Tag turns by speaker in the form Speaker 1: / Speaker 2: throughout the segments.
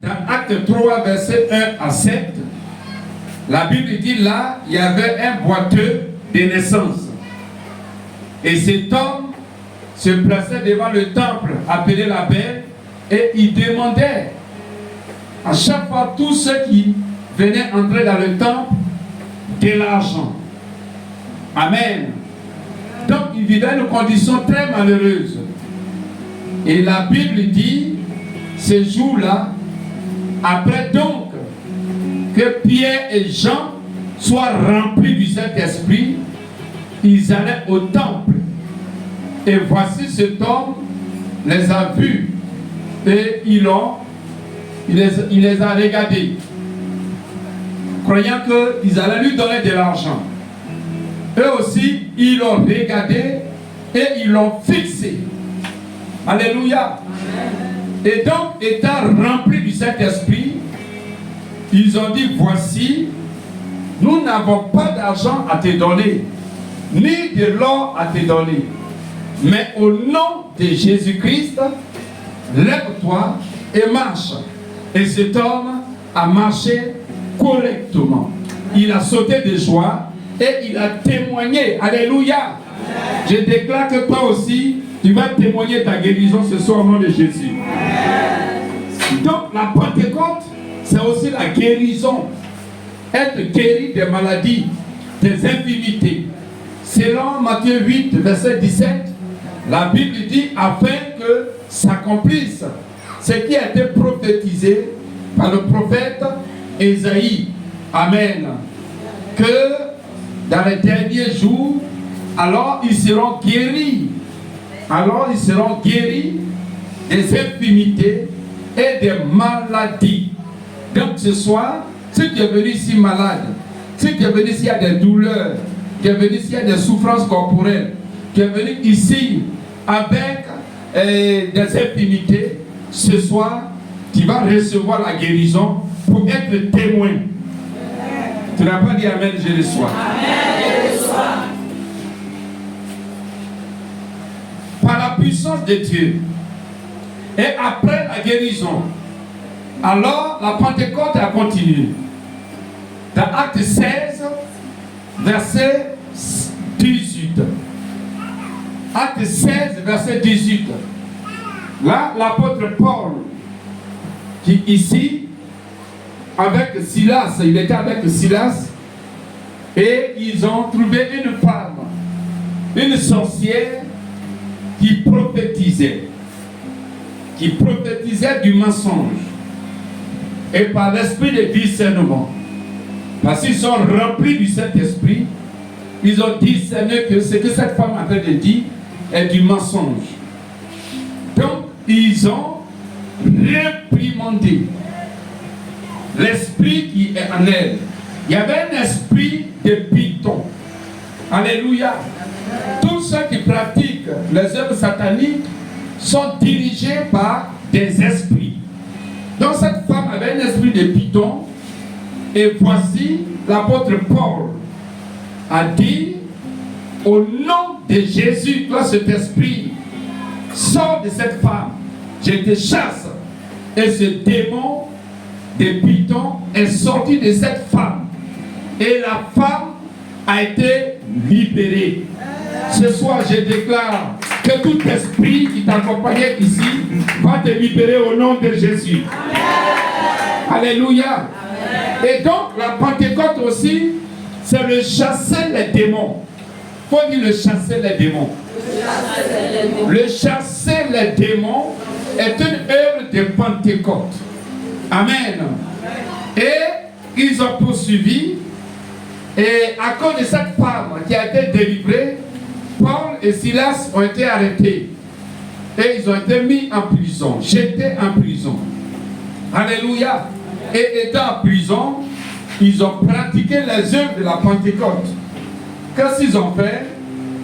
Speaker 1: Dans Acte 3, verset 1 à 7, la Bible dit là, il y avait un boiteux de naissance. Et cet homme se plaçait devant le temple appelé la Belle et il demandait à chaque fois tous ceux qui venaient entrer dans le temple de l'argent. Amen. Donc il vivait une condition très malheureuse. Et la Bible dit, ce jour-là, après donc que Pierre et Jean soient remplis du Saint-Esprit, ils allaient au temple. Et voici cet homme les a vus et il les a regardés, croyant qu'ils allaient lui donner de l'argent. Eux aussi, ils l'ont regardé et ils l'ont fixé. Alléluia. Et donc, étant remplis du Saint-Esprit, ils ont dit, voici, nous n'avons pas d'argent à te donner, ni de l'or à te donner. Mais au nom de Jésus-Christ, lève-toi et marche. Et cet homme a marché correctement. Il a sauté de joie et il a témoigné. Alléluia. Je déclare que toi aussi, tu vas témoigner ta guérison ce soir au nom de Jésus. Donc la Pentecôte, c'est aussi la guérison. Être guéri des maladies, des infirmités. Selon Matthieu 8, verset 17, la Bible dit afin que s'accomplisse ce qui a été prophétisé par le prophète Ésaïe. Amen. Que dans les derniers jours, alors ils seront guéris. Alors ils seront guéris des infirmités et des maladies. Donc ce soir, si tu es venu ici malade, si tu es venu ici il y a des douleurs, tu es venu ici il y a des souffrances corporelles, tu es venu ici avec des infirmités, ce soir, tu vas recevoir la guérison pour être témoin. Tu n'as pas dit Amen, je reçois. Amen, je reçois. Par la puissance de Dieu, et après la guérison, alors la Pentecôte a continué. Dans Acte 16, verset 18. Acte 16, verset 18. Là, l'apôtre Paul, qui ici, avec Silas, il était avec Silas, et ils ont trouvé une femme, une sorcière, qui prophétisait du mensonge. Et par l'esprit de discernement, parce qu'ils sont remplis du Saint-Esprit, ils ont discerné que ce que cette femme a fait de dire est du mensonge. Donc, ils ont réprimandé l'esprit qui est en elle. Il y avait un esprit de python. Alléluia. Tous ceux qui pratiquent les œuvres sataniques sont dirigés par des esprits. Donc cette femme avait un esprit de python. Et voici l'apôtre Paul a dit, au nom de Jésus, toi cet esprit, sors de cette femme, je te chasse. Et ce démon de python est sorti de cette femme. Et la femme a été libérée. Ce soir, je déclare que tout esprit qui t'accompagnait ici va te libérer au nom de Jésus. Amen. Alléluia. Amen. Et donc, la Pentecôte aussi, c'est le chasser les démons. Il faut dire le chasser les démons. Le chasser les démons est une œuvre de Pentecôte. Amen. Et ils ont poursuivi. Et à cause de cette femme qui a été délivrée, Paul et Silas ont été arrêtés. Et ils ont été mis en prison, jetés en prison. Alléluia. Et étant en prison, ils ont pratiqué les œuvres de la Pentecôte. Qu'est-ce qu'ils ont fait?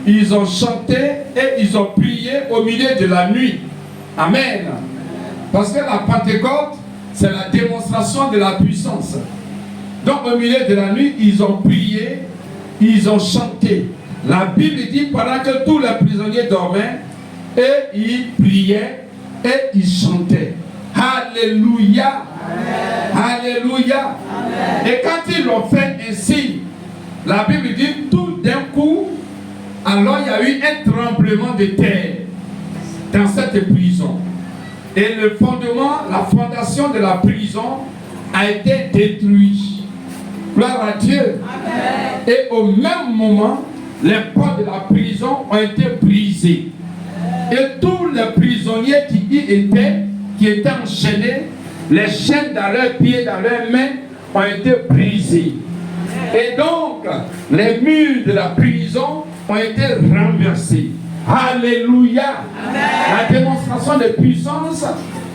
Speaker 1: Ils ont chanté et ils ont prié au milieu de la nuit. Amen. Parce que la Pentecôte, c'est la démonstration de la puissance. Donc au milieu de la nuit, ils ont prié, ils ont chanté. La Bible dit pendant que tous les prisonniers dormaient, et ils priaient et ils chantaient. Alléluia. Alléluia. Amen. Et quand ils l'ont fait ainsi, la Bible dit tout d'un coup, alors il y a eu un tremblement de terre dans cette prison. Et le fondement, la fondation de la prison a été détruite. Gloire à Dieu. Amen. Et au même moment, les portes de la prison ont été brisées. Et tous les prisonniers qui y étaient, qui étaient enchaînés, les chaînes dans leurs pieds, dans leurs mains, ont été brisées. Et donc, les murs de la prison ont été renversés. Alléluia. Amen. La démonstration de puissance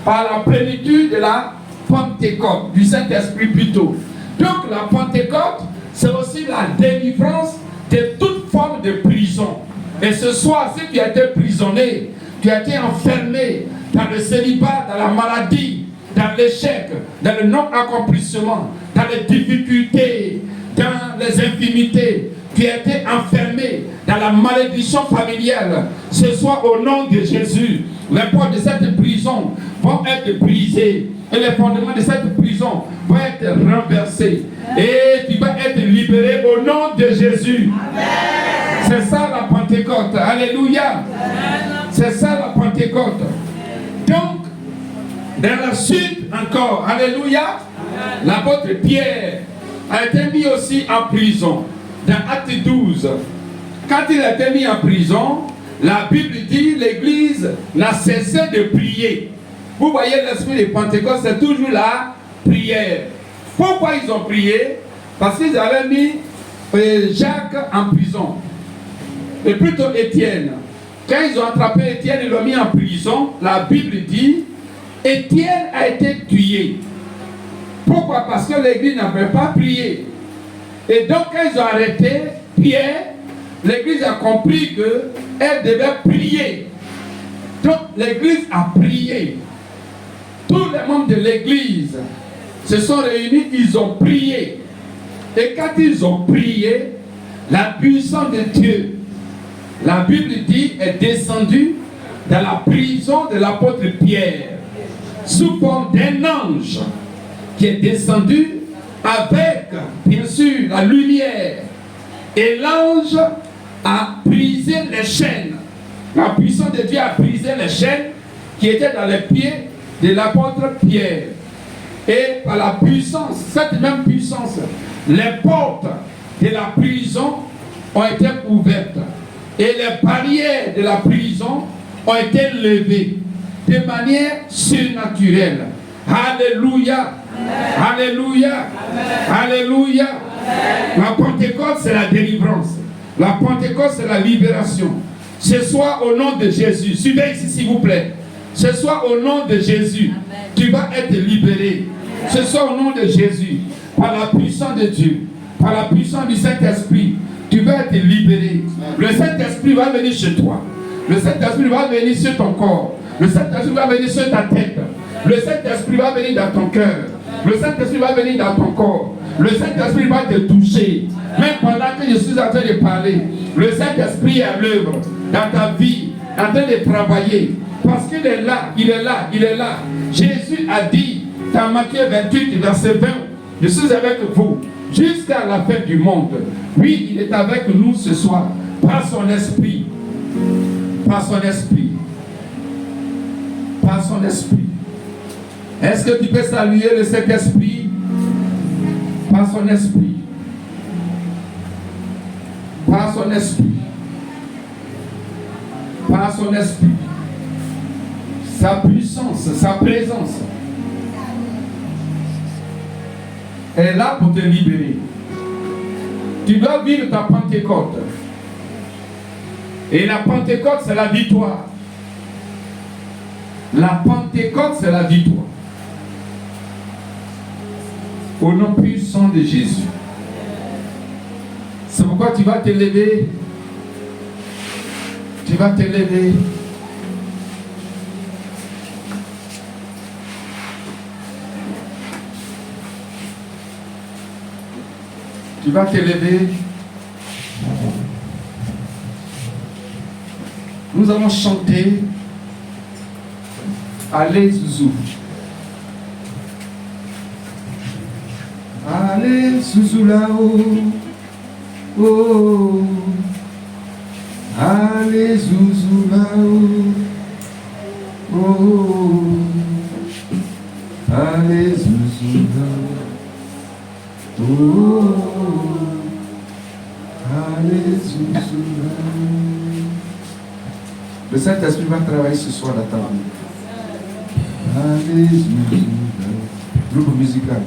Speaker 1: par la plénitude de la Pentecôte, du Saint-Esprit plutôt. Donc la Pentecôte, c'est aussi la délivrance de toute forme de prison. Et ce soir, si tu as été prisonnier, tu as été enfermé dans le célibat, dans la maladie, dans l'échec, dans le non-accomplissement, dans les difficultés, dans les infimités, tu as été enfermé dans la malédiction familiale. Ce soir, au nom de Jésus, les portes de cette prison vont être brisées et les fondements de cette prison vont être renversés. Et tu vas être libéré au nom de Jésus. C'est ça la Pentecôte. Alléluia. C'est ça la Pentecôte. Donc, dans la suite encore, alléluia, l'apôtre Pierre a été mis aussi en prison. Dans Acte 12, quand il a été mis en prison, la Bible dit l'église n'a cessé de prier. Vous voyez, l'esprit de Pentecôte, c'est toujours la prière. Pourquoi ils ont prié? Parce qu'ils avaient mis Jacques en prison. Et plutôt Étienne. Quand ils ont attrapé Étienne, ils l'ont mis en prison. La Bible dit Étienne a été tué. Pourquoi? Parce que l'église n'avait pas prié. Et donc quand ils ont arrêté Pierre, l'église a compris qu'elle devait prier. Donc l'église a prié. Tous les membres de l'église se sont réunis, ils ont prié. Et quand ils ont prié, la puissance de Dieu, la Bible dit, est descendue dans la prison de l'apôtre Pierre, sous forme d'un ange qui est descendu avec, bien sûr, la lumière. Et l'ange a brisé les chaînes. La puissance de Dieu a brisé les chaînes qui étaient dans les pieds de l'apôtre Pierre. Et par la puissance, cette même puissance, les portes de la prison ont été ouvertes. Et les barrières de la prison ont été levées de manière surnaturelle. Alléluia. Amen. Alléluia. Amen. Alléluia. Amen. La Pentecôte, c'est la délivrance. La Pentecôte, c'est la libération. Ce soir, au nom de Jésus, suivez ici s'il vous plaît. Ce soir, au nom de Jésus, amen, tu vas être libéré. Amen. Ce soir, au nom de Jésus, par la puissance de Dieu, par la puissance du Saint-Esprit, tu vas être libéré. Le Saint-Esprit va venir chez toi. Le Saint-Esprit va venir sur ton corps. Le Saint-Esprit va venir sur ta tête. Le Saint-Esprit va venir dans ton cœur. Le Saint-Esprit va venir dans ton corps. Le Saint-Esprit va te toucher. Même pendant que je suis en train de parler, le Saint-Esprit est à l'œuvre dans ta vie, en train de travailler. Parce qu'il est là, il est là, il est là. Jésus a dit dans Matthieu 28, verset 20, je suis avec vous jusqu'à la fin du monde. Oui, il est avec nous ce soir, par son esprit. Par son esprit. Par son esprit. Est-ce que tu peux saluer le Saint-Esprit? Par son esprit. Par son esprit. Par son esprit. Sa puissance, sa présence est là pour te libérer. Tu dois vivre ta Pentecôte. Et la Pentecôte, c'est la victoire. La Pentecôte, c'est la victoire. Au nom puissant de Jésus. C'est pourquoi tu vas te lever. Tu vas te lever. Tu vas te lever. Nous allons chanter Allez Zouzou. Allez, Zouzou-là-haut. Oh. Allez, Zouzou-là-haut. Oh. Allez, Zouzou-là-haut. Oh. Allez, Zouzou-là-haut. Le Saint-Esprit va travailler ce soir dans ta vie. Allez, Zouzou-là-haut. Groupe musical.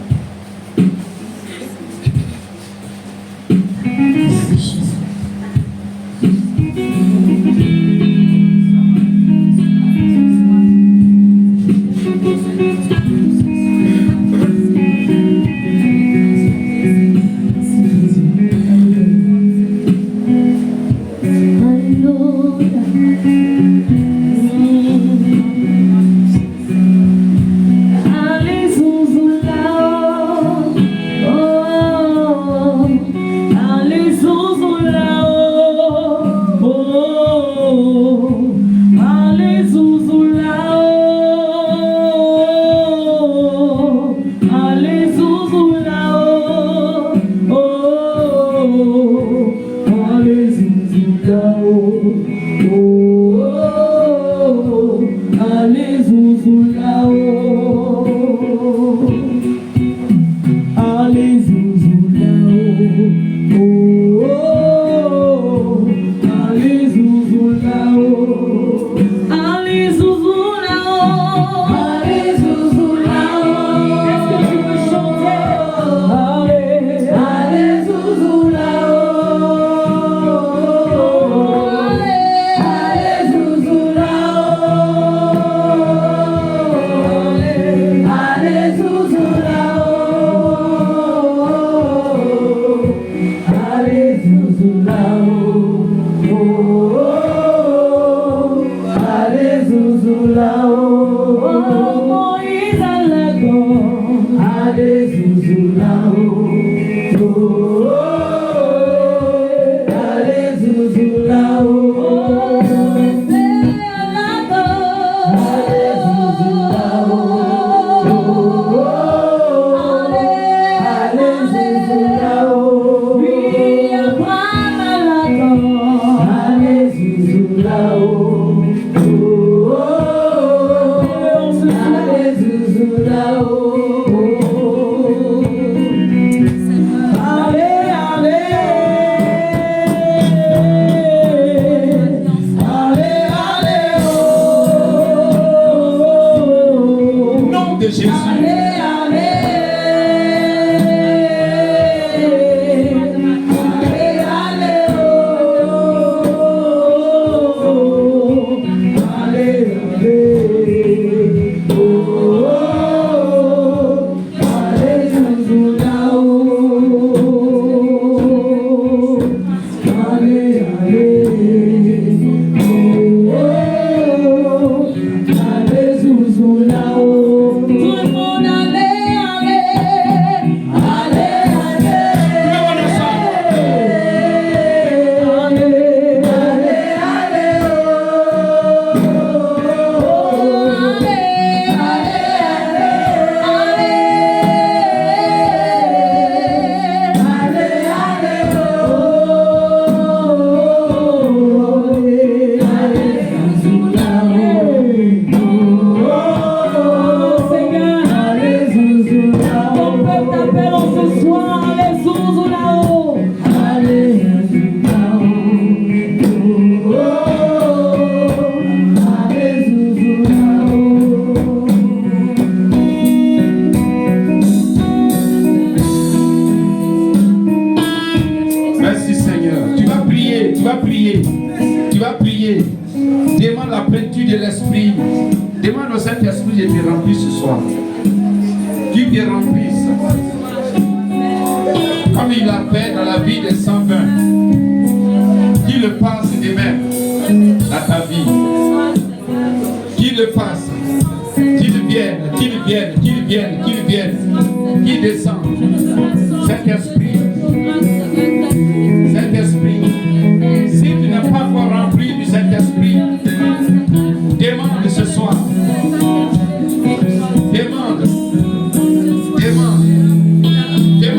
Speaker 2: Demande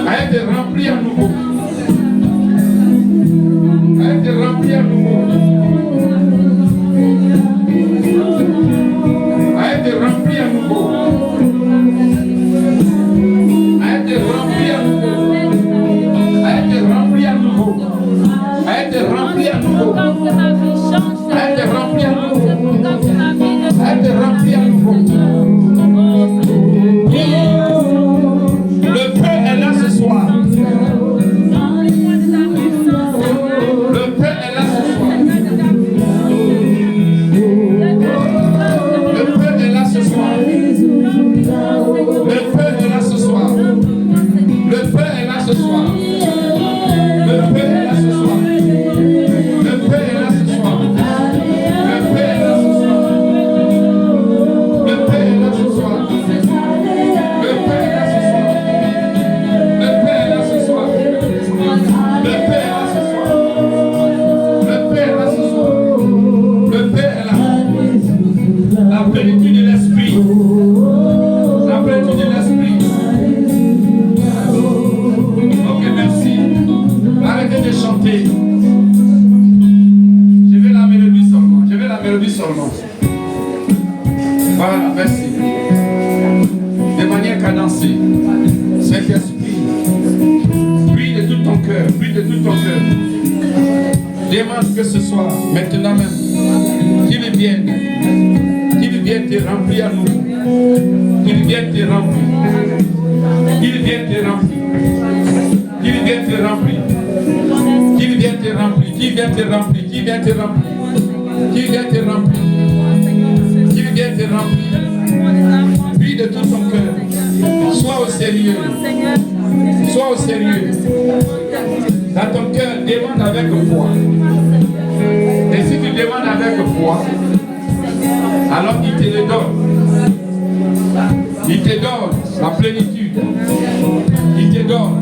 Speaker 1: à être rempli à nouveau. À être rempli à nouveau. À être rempli à nouveau. À être rempli à nouveau. À être rempli à nouveau. À être rempli à nouveau. À être rempli à nouveau. À être rempli à nouveau. Le feu est là ce soir. Le feu est là ce soir. Le feu est là ce soir. Le feu est là ce soir. Le feu est là ce soir. Le feu est là ce soir. Le feu est là ce soir. Le feu est là ce soir. Le feu est là ce soir. Le feu est là ce soir. Le feu est là ce soir. Le feu est là ce soir. Le feu est là ce soir. Le feu est là. La plénitude de l'esprit. La plénitude de l'esprit. Ok, merci. Arrêtez de chanter. Je veux la mélodie seulement. Je veux la mélodie seulement. Voilà, merci. De manière cadencée. Cet esprit, prie de tout ton cœur, prie de tout ton cœur. Demande que ce soit maintenant même qu'il vienne te remplir à nous. Qu'il vienne te remplir. Qu'il vienne te remplir. Qu'il vienne te remplir. Qu'il vienne te remplir. Qu'il vienne te remplir. Qu'il vienne te remplir. Qu'il vienne te remplir. Qu'il vienne te remplir. Prie de tout ton cœur. Sois au sérieux. Sois au sérieux. Dans ton cœur, demande avec foi. Et si tu demandes avec foi, alors il te le donne. Il te donne la plénitude. Il te donne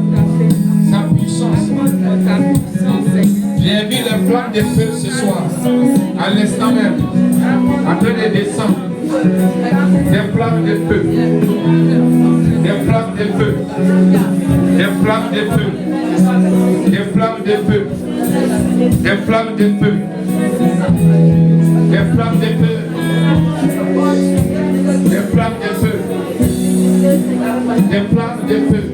Speaker 1: sa puissance. J'ai vu les flammes de feu ce soir, à l'instant même, en train de descendre. Des flammes de feu. Des flammes de feu. Des flammes de feu. Des flammes de feu. Des flammes de feu. Des flammes de feu. Des flammes de feu. Des flammes de feu.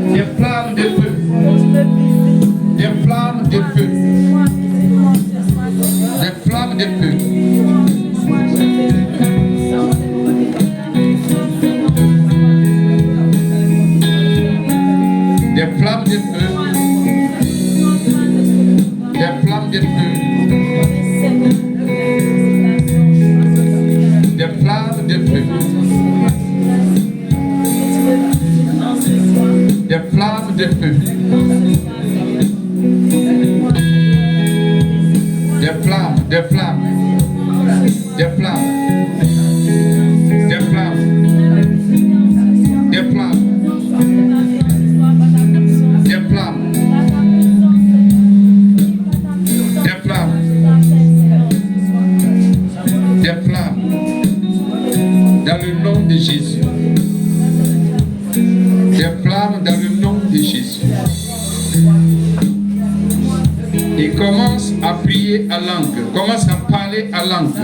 Speaker 1: Des flammes de feu. Des flammes de feu. Des flammes de feu. Des flammes de feu. Des flammes de feu. Des flammes de feu. Des flammes de feu. Des flammes, des flammes. Des flammes. Des flammes. Des flammes. Des flammes. Des flammes. Des flammes. Dans le nom de Jésus. Des flammes dans le nom de Jésus. Et commence à prier à langue. Commence à parler à langue.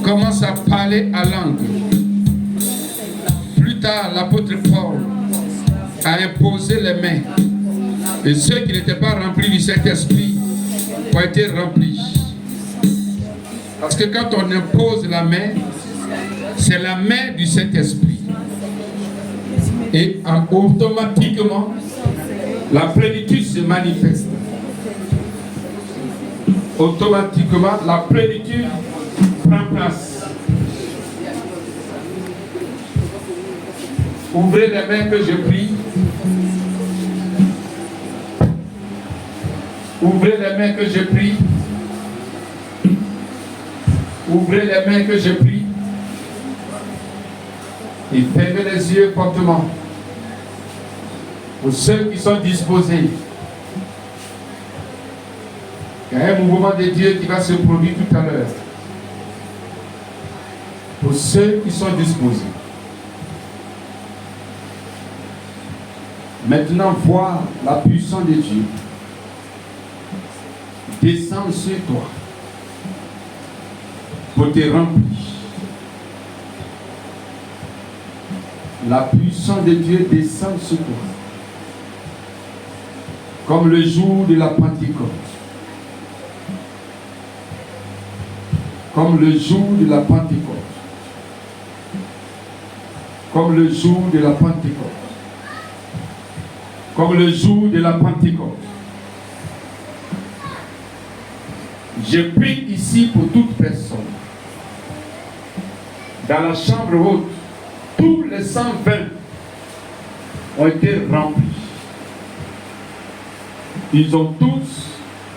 Speaker 1: Commence à parler à langue. Plus tard, l'apôtre Paul a imposé les mains. Et ceux qui n'étaient pas remplis du Saint-Esprit ont été remplis. Parce que quand on impose la main, c'est la main du Saint-Esprit. Et automatiquement, la plénitude se manifeste. Automatiquement, la plénitude prend place. Ouvrez les mains que je prie. Ouvrez les mains que je prie. Ouvrez les mains que je prie. Et fermez les yeux fortement. Pour ceux qui sont disposés. Il y a un mouvement de Dieu qui va se produire tout à l'heure. Pour ceux qui sont disposés. Maintenant, vois la puissance de Dieu descendre sur toi pour te remplir. La puissance de Dieu descend sur toi comme le jour de la Pentecôte. Comme le jour de la Pentecôte. Comme le jour de la Pentecôte. Comme le jour de la Pentecôte. Je prie ici pour toute personne. Dans la chambre haute, tous les 120 ont été remplis. Ils ont tous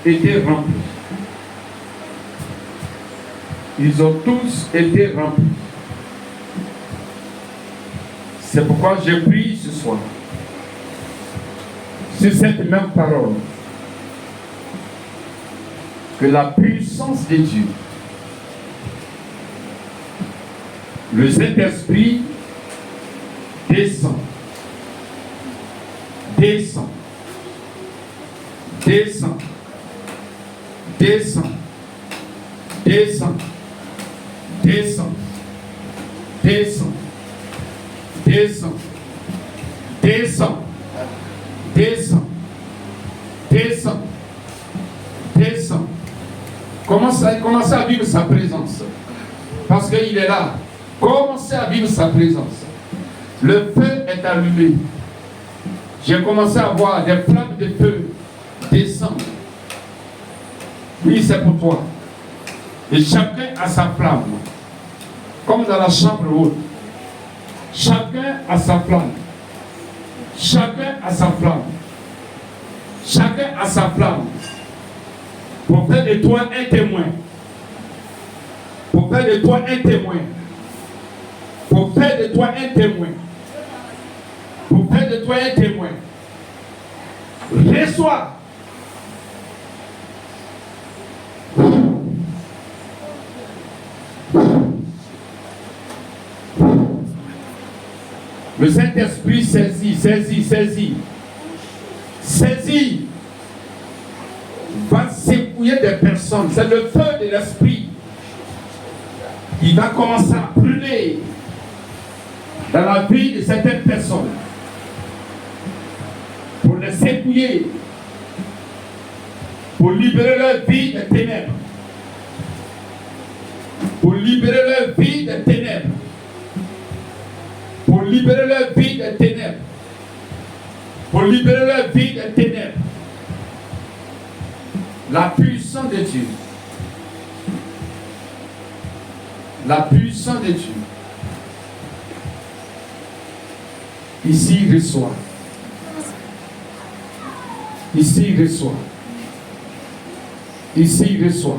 Speaker 1: été remplis. Ils ont tous été remplis. C'est pourquoi je prie ce soir sur cette même parole que la puissance de Dieu, le Saint-Esprit descend, descend, descend, descend, descend, descend, descend, descend, descend, descend, descend, descend. Commencez à vivre sa présence. Parce qu'il est là. Commencez à vivre sa présence. Le feu est allumé. J'ai commencé à voir des flammes de feu descendre. Oui, c'est pour toi. Et chacun a sa flamme. Comme dans la chambre haute. Chacun a sa flamme. Chacun a sa flamme. Chacun a sa flamme. Pour faire de toi un témoin. Pour faire de toi un témoin. Pour faire de toi un témoin. Pour faire de toi un témoin. Reçois. Le Saint-Esprit saisit, saisit, saisit. Saisit. Va s'épouiller des personnes. C'est le feu de l'Esprit qui va commencer à brûler dans la vie de certaines personnes pour les s'épouiller, pour libérer leur vie des ténèbres, pour libérer leur vie des ténèbres, pour libérer leur vie des ténèbres, pour libérer leur vie des ténèbres. La puissance de Dieu. La puissance de Dieu. Ici, reçoit. Ici, reçoit. Ici, reçoit.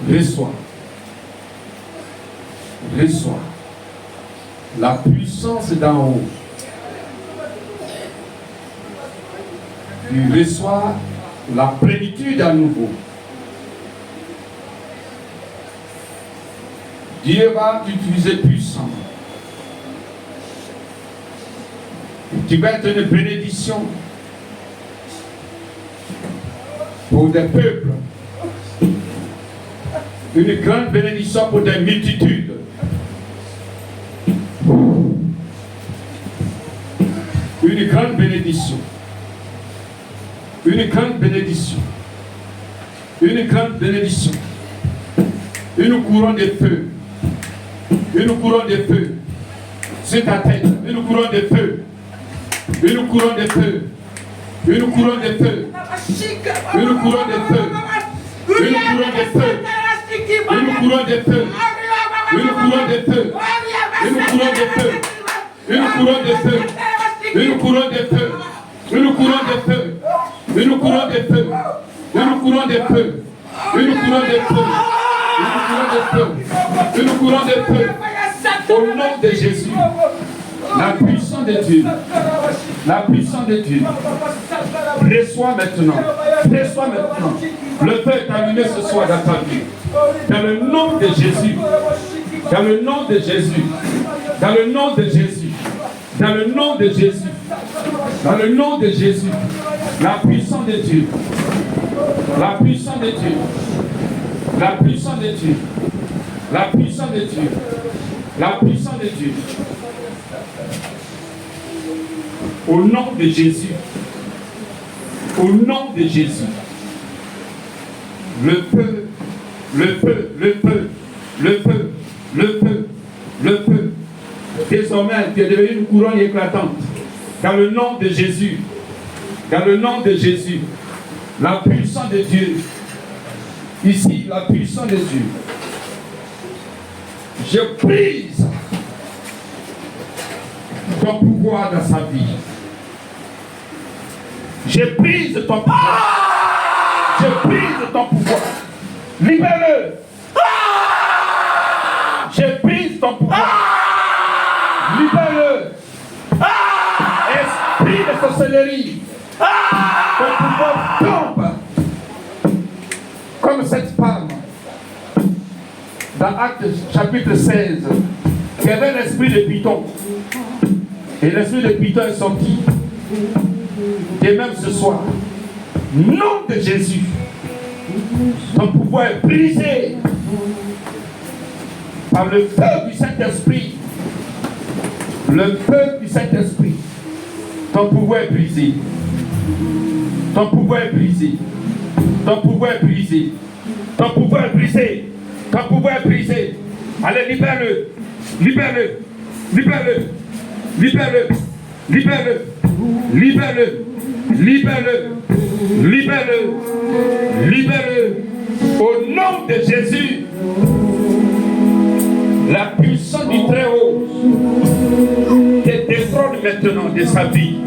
Speaker 1: Reçoit. Reçoit. La puissance d'en haut. Tu reçois la plénitude à nouveau. Dieu va t'utiliser puissamment. Tu vas être une bénédiction pour des peuples. Une grande bénédiction pour des multitudes. Une grande bénédiction. Une grande bénédiction. Une grande bénédiction. Une couronne de feu. Une couronne de feu. Sur ta tête. Une couronne de feu. Une couronne de feu. Une couronne de feu. Une couronne de feu. Une couronne de feu. Une couronne de feu. Une couronne de feu. Une couronne de feu. Une couronne de feu. Une couronne de feu. Une couronne de feu. Une couronne de feu. Une couronne de feu. Une couronne de feu. Une couronne de feu. Au nom de Jésus. La puissance de Dieu. La puissance de Dieu. Reçois maintenant. Reçois maintenant. Le feu est allumé ce soir dans ta vie. Dans le nom de Jésus. Dans le nom de Jésus. Dans le nom de Jésus. Dans le nom de Jésus. Dans le nom de Jésus. La puissance de Dieu. La puissance de Dieu. La puissance de Dieu. La puissance de Dieu. La puissance de Dieu. Au nom de Jésus. Au nom de Jésus. Le peu, le peu, le peu, le peu, le peu, le peu. Désormais, tu es devenu une couronne éclatante. Dans le nom de Jésus. Dans le nom de Jésus. La puissance de Dieu. Ici, la puissance de Dieu. Je brise ton pouvoir dans sa vie. Je brise ton pouvoir. Je brise ton pouvoir. Libère-le. Je brise ton pouvoir. Libère-le. Esprit de sorcellerie. Ton pouvoir tombe. Comme cette femme. Dans Actes chapitre 16. Il y avait l'esprit de Python. Et l'esprit de Python est sorti. Et même ce soir, nom de Jésus, ton pouvoir est brisé par le feu du Saint-Esprit. Le feu du Saint-Esprit. Ton pouvoir est brisé. Ton pouvoir est brisé. Ton pouvoir est brisé. Ton pouvoir est brisé. Ton pouvoir est brisé. Allez, libère-le. Libère-le. Libère-le. Libère-le. Libère-le. Libère-le. Libère-le. Libère-le. Libère-le. Au nom de Jésus, la puissance du Très-Haut te détrône maintenant de sa vie.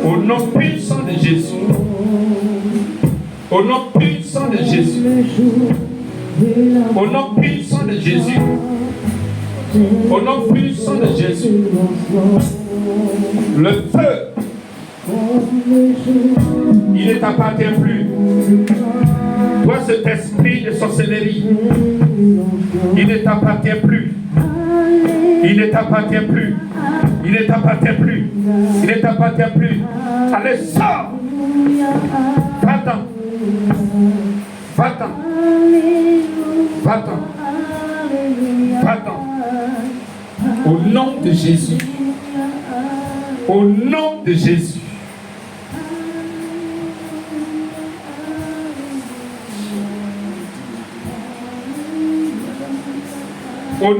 Speaker 1: Au nom puissant de Jésus. Au nom puissant de Jésus. Au nom puissant de Jésus. Au nom puissant de Jésus. Le feu, il ne t'appartient plus. Toi, cet esprit de sorcellerie, il ne t'appartient plus. Il ne t'appartient plus. Il ne t'appartient plus. Il ne t'appartient plus. Allez, sors. Va-t'en. Va-t'en. Va-t'en. Va-t'en. Au nom de Jésus. Au nom de Jésus. Au